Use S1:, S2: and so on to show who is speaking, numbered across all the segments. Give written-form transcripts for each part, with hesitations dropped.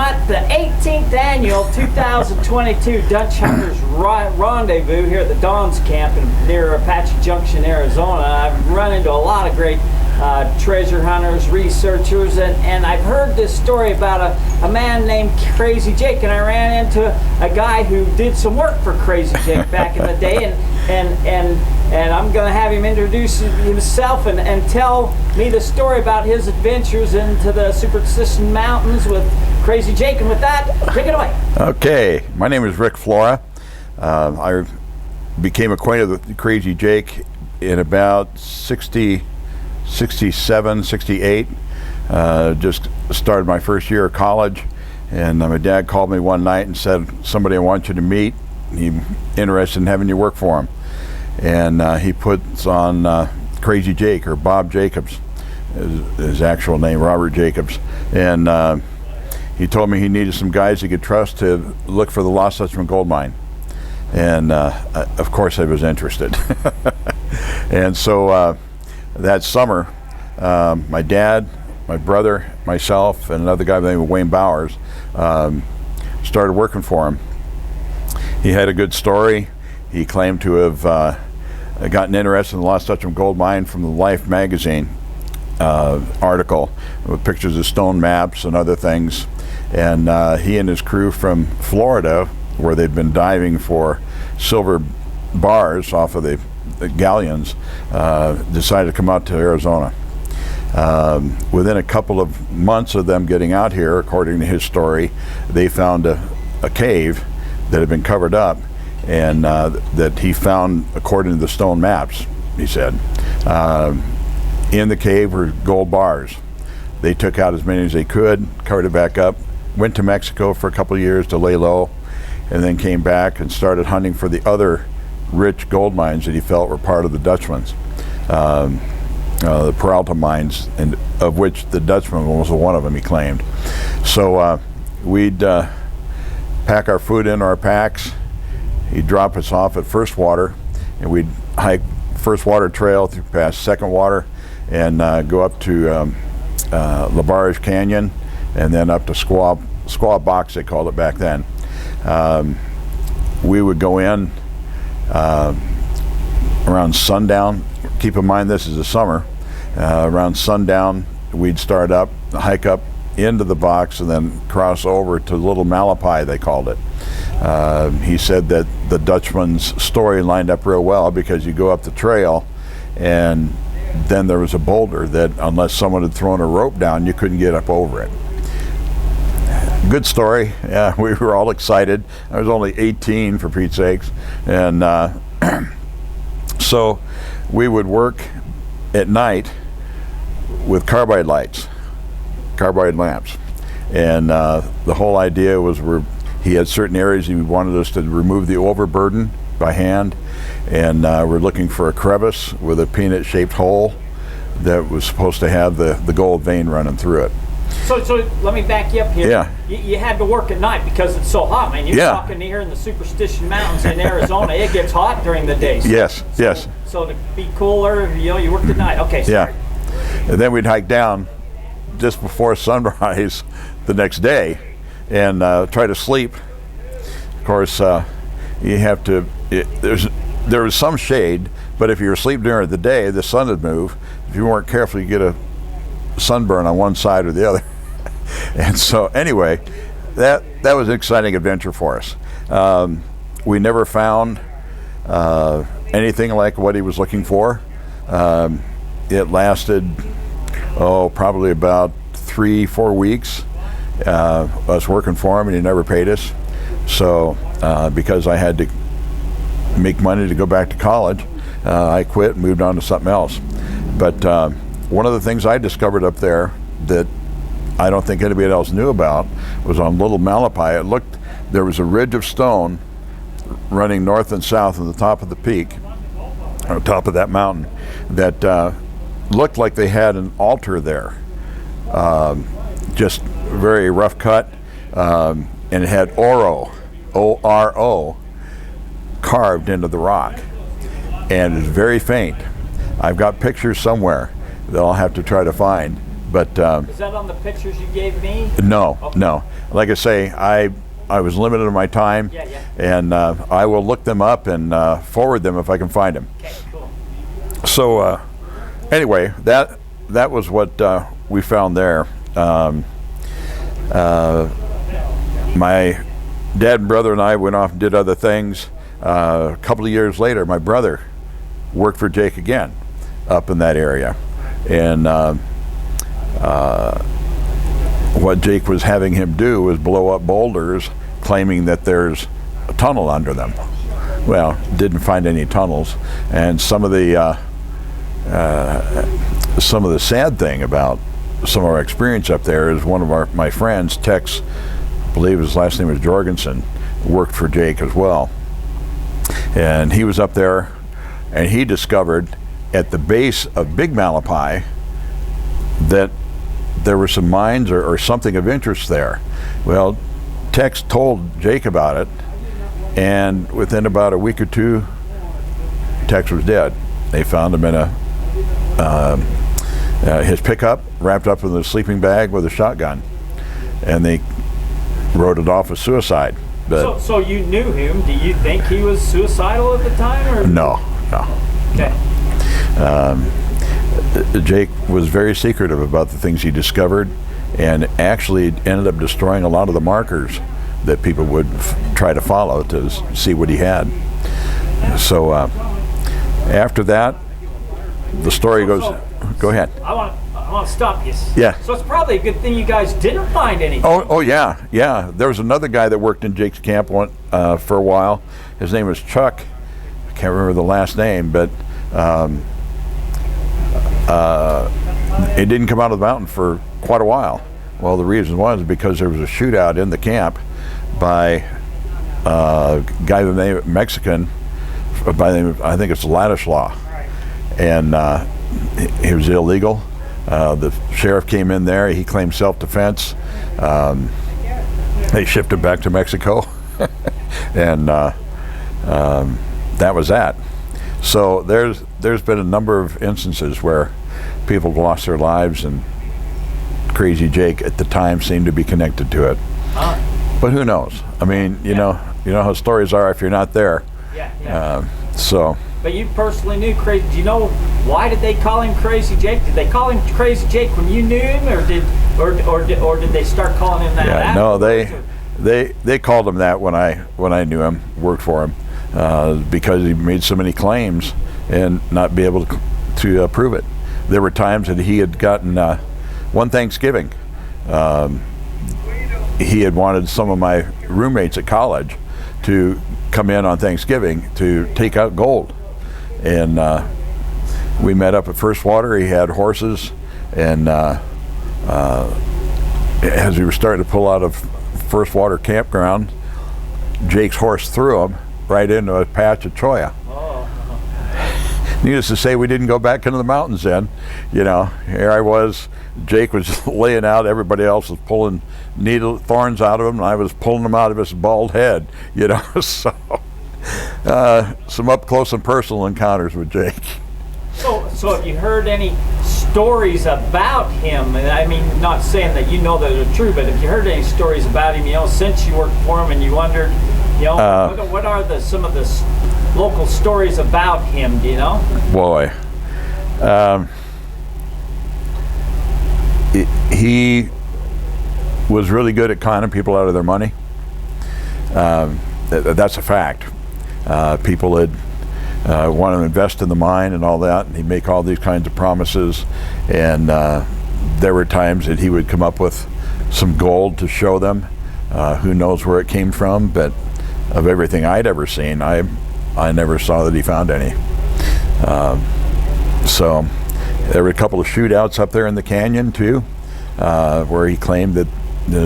S1: at the 18th annual 2022 Dutch Hunters Rendezvous here at the Don's Camp near Apache Junction, Arizona. I've run into a lot of great treasure hunters, researchers, and I've heard this story about a man named Crazy Jake, and I ran into a guy who did some work for Crazy Jake back in the day, and I'm going to have him introduce himself and tell me the story about his adventures into the Superstition Mountains with Crazy Jake. And with that, take it away.
S2: Okay, my name is Rick Flora. I became acquainted with Crazy Jake in about 67, 68. Just started my first year of college, and my dad called me one night and said, somebody I want you to meet. He's interested in having you work for him. And he puts on Crazy Jake, or Bob Jacobs, his actual name, Robert Jacobs. And he told me he needed some guys he could trust to look for the Lost Dutchman gold mine. And of course I was interested. And so that summer, my dad, my brother, myself, and another guy by the name of Wayne Bowers started working for him. He had a good story. He claimed to have gotten interested in the Lost Dutchman gold mine from the Life magazine article with pictures of stone maps and other things. And he and his crew from Florida, where they'd been diving for silver bars off of the galleons, decided to come out to Arizona. Within a couple of months of them getting out here, according to his story, they found a cave that had been covered up, and that he found, according to the stone maps, he said, in the cave were gold bars. They took out as many as they could, covered it back up, went to Mexico for a couple of years to lay low, and then came back and started hunting for the other rich gold mines that he felt were part of the Dutchman's, the Peralta mines, and of which the Dutchman was one of them, he claimed. So we'd pack our food in our packs. He'd drop us off at First Water, and we'd hike First Water Trail through past Second Water, and go up to La Barge Canyon, and then up to Squaw Box, they called it back then. We would go in around sundown. Keep in mind this is the summer. Around sundown, we'd start up, hike up into the box, and then cross over to Little Malapai, they called it. He said that the Dutchman's story lined up real well, because you go up the trail, and then there was a boulder that, unless someone had thrown a rope down, you couldn't get up over it. Good story. Yeah, we were all excited. I was only 18, for Pete's sakes. And so we would work at night with carbide lamps. And the whole idea was he had certain areas he wanted us to remove the overburden by hand, and we're looking for a crevice with a peanut-shaped hole that was supposed to have the gold vein running through it.
S1: So let me back you up here.
S2: Yeah.
S1: You had to work at night because it's so hot, man. You're talking here in the Superstition Mountains in Arizona. It gets hot during the day.
S2: Yes.
S1: So to be cooler, you worked at night. Okay. Sorry.
S2: Yeah. And then we'd hike down just before sunrise the next day and try to sleep. Of course, you have to. There was some shade, but if you were asleep during the day, the sun would move. If you weren't careful, you get a sunburn on one side or the other. And so anyway, that was an exciting adventure for us. We never found anything like what he was looking for. It lasted probably about 3-4 weeks, us working for him, and he never paid us. So because I had to make money to go back to college, I quit and moved on to something else. But one of the things I discovered up there that I don't think anybody else knew about was on Little Malapai. There was a ridge of stone running north and south on the top of the peak, on top of that mountain, that looked like they had an altar there. Just very rough cut, and it had Oro, O-R-O, carved into the rock. And it was very faint. I've got pictures somewhere that I'll have to try to find, But
S1: Is that on the pictures you gave me?
S2: no,
S1: Okay.
S2: no. Like I say, I was limited in my time,
S1: Yeah, yeah.
S2: and I will look them up and forward them if I can find them.
S1: Okay, cool.
S2: So anyway, that was what we found there. My dad and brother and I went off and did other things. A couple of years later, my brother worked for Jake again up in that area, and what Jake was having him do was blow up boulders, claiming that there's a tunnel under them. Well, didn't find any tunnels, and some of the sad thing about some of our experience up there is one of my friends, Tex, I believe his last name was Jorgensen, worked for Jake as well, and he was up there, and he discovered at the base of Big Malapai that there were some mines or something of interest there. Well, Tex told Jake about it, and within about a week or two, Tex was dead. They found him in his pickup, wrapped up in a sleeping bag with a shotgun, and they wrote it off as suicide. But
S1: So you knew him. Do you think he was suicidal at the time, or
S2: no.
S1: Okay.
S2: Jake was very secretive about the things he discovered, and actually ended up destroying a lot of the markers that people would try to follow to see what he had. So after that, the story goes. Go ahead.
S1: I want to stop you.
S2: Yeah.
S1: So it's probably a good thing you guys didn't find anything.
S2: Oh yeah. There was another guy that worked in Jake's camp for a while. His name was Chuck. I can't remember the last name, but it didn't come out of the mountain for quite a while. Well, the reason was because there was a shootout in the camp by a guy by the name of Mexican, by the name of, I think it's Ladislaw, and he was illegal. The sheriff came in there. He claimed self-defense. They shipped him back to Mexico, and that was that. So there's been a number of instances where people have lost their lives, and Crazy Jake at the time seemed to be connected to it. But who knows? I mean, you know how stories are if you're not there.
S1: Yeah.
S2: So.
S1: But you personally knew Crazy. Do you know why did they call him Crazy Jake? Did they call him Crazy Jake when you knew him, or did they start calling him that?
S2: Yeah, no,
S1: afterwards?
S2: they called him that when I knew him, worked for him, because he made so many claims and not be able to prove it. There were times that he had gotten one Thanksgiving. He had wanted some of my roommates at college to come in on Thanksgiving to take out gold, and we met up at First Water. He had horses, and as we were starting to pull out of First Water campground, Jake's horse threw him right into a patch of cholla. Needless to say, we didn't go back into the mountains then. Here I was, Jake was laying out, everybody else was pulling thorns out of him, and I was pulling them out of his bald head, so some up close and personal encounters with Jake.
S1: So have you heard any stories about him? And I mean, not saying that you know that they're true, but have you heard any stories about him, since you worked for him, and you wondered, what are some of the local stories about him, do you know?
S2: Boy. He was really good at conning people out of their money. That's a fact. People would want to invest in the mine and all that, and he'd make all these kinds of promises, and there were times that he would come up with some gold to show them. Who knows where it came from, but of everything I'd ever seen, I never saw that he found any. So there were a couple of shootouts up there in the canyon too, where he claimed that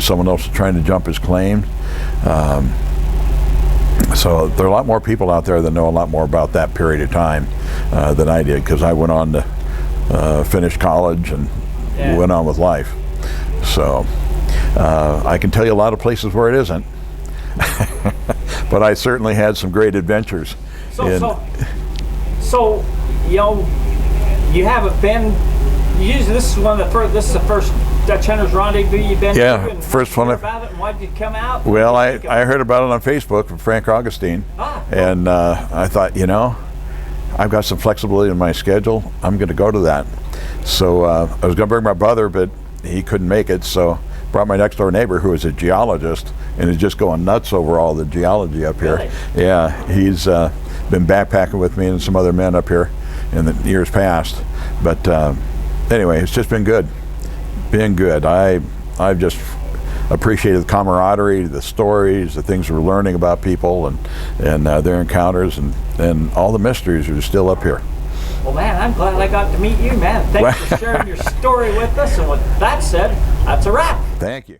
S2: someone else was trying to jump his claim. So there are a lot more people out there that know a lot more about that period of time than I did, because I went on to finish college and went on with life. So I can tell you a lot of places where it isn't. But I certainly had some great adventures.
S1: So you haven't been usually this is one of the first. This is the first Dutch Hunters Rendezvous you've been
S2: Yeah,
S1: to. And
S2: first
S1: how'd you
S2: one
S1: hear about it, and why did you come out?
S2: Well, I heard about it on Facebook from Frank Augustine, and I thought, you know, I've got some flexibility in my schedule. I'm going to go to that. So I was going to bring my brother, but he couldn't make it, so brought my next door neighbor who is a geologist and is just going nuts over all the geology up here.
S1: Really?
S2: Yeah, he's been backpacking with me and some other men up here in the years past. But anyway, it's just been good. I've just appreciated the camaraderie, the stories, the things we're learning about people and their encounters, and all the mysteries are still up here.
S1: Well, man, I'm glad I got to meet you, man. Thanks for sharing your story with us. And with that said, that's a wrap.
S2: Thank you.